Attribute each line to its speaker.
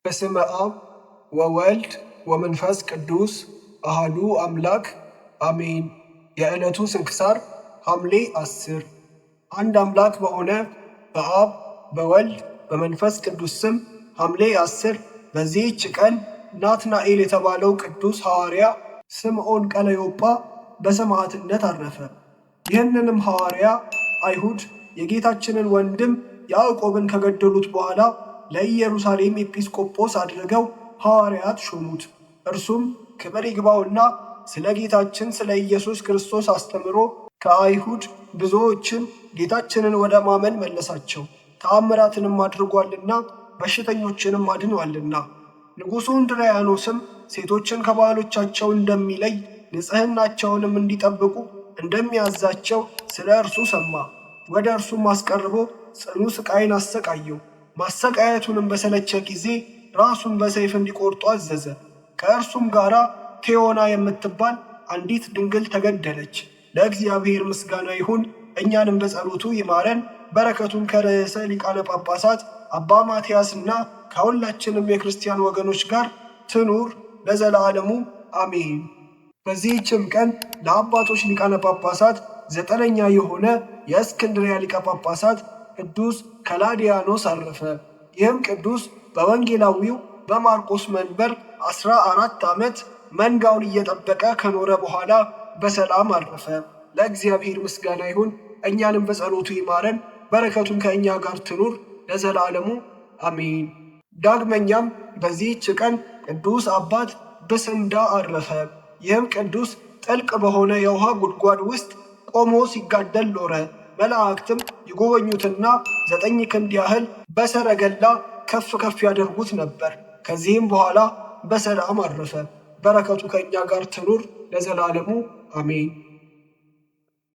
Speaker 1: በስመ አብ ወወልድ ወመንፈስ ቅዱስ አሐዱ አምላክ አሜን። የዕለቱ ስንክሳር ሐምሌ 10 አንድ አምላክ በሆነ በአብ በወልድ በመንፈስ ቅዱስ ስም ሐምሌ 10 በዚህች ቀን ናትናኤል የተባለው ቅዱስ ሐዋርያ ስምዖን ቀለዮጳ በሰማዕትነት አረፈ። ይህንንም ሐዋርያ አይሁድ የጌታችንን ወንድም ያዕቆብን ከገደሉት በኋላ ለኢየሩሳሌም ኤጲስቆጶስ አድርገው ሐዋርያት ሾሙት። እርሱም ክብር ይግባውና ስለ ጌታችን ስለ ኢየሱስ ክርስቶስ አስተምሮ ከአይሁድ ብዙዎችን ጌታችንን ወደ ማመን መለሳቸው። ተአምራትንም አድርጓልና በሽተኞችንም አድኗልና። ንጉሡ እንድርያኖስም ሴቶችን ከባሎቻቸው እንደሚለይ ንጽሕናቸውንም እንዲጠብቁ እንደሚያዛቸው ስለ እርሱ ሰማ። ወደ እርሱም አስቀርቦ ጽኑ ሥቃይን አሰቃየው። ማሰቃየቱንም በሰለቸ ጊዜ ራሱን በሰይፍ እንዲቆርጡ አዘዘ። ከእርሱም ጋር ቴዎና የምትባል አንዲት ድንግል ተገደለች። ለእግዚአብሔር ምስጋና ይሁን፣ እኛንም በጸሎቱ ይማረን፣ በረከቱን ከርዕሰ ሊቃነ ጳጳሳት አባ ማትያስና ከሁላችንም የክርስቲያን ወገኖች ጋር ትኑር ለዘላለሙ አሜን። በዚህችም ቀን ለአባቶች ሊቃነ ጳጳሳት 9ኛ የሆነ የእስክንድርያ ሊቀ ጳጳሳት ቅዱስ ከላዲያኖስ አረፈ። ይህም ቅዱስ በወንጌላዊው በማርቆስ መንበር 14 ዓመት መንጋውን እየጠበቀ ከኖረ በኋላ በሰላም አረፈ። ለእግዚአብሔር ምስጋና ይሁን፣ እኛንም በጸሎቱ ይማረን፣ በረከቱን ከእኛ ጋር ትኑር ለዘላለሙ አሜን። ዳግመኛም በዚህች ቀን ቅዱስ አባት ብስንዳ አረፈ። ይህም ቅዱስ ጥልቅ በሆነ የውሃ ጉድጓድ ውስጥ ቆሞ ሲጋደል ኖረ። መላእክትም ይጎበኙትና 9 ክንድ ያህል በሰረገላ ከፍ ከፍ ያደርጉት ነበር። ከዚህም በኋላ በሰላም አረፈ። በረከቱ ከእኛ ጋር ትኑር ለዘላለሙ አሜን።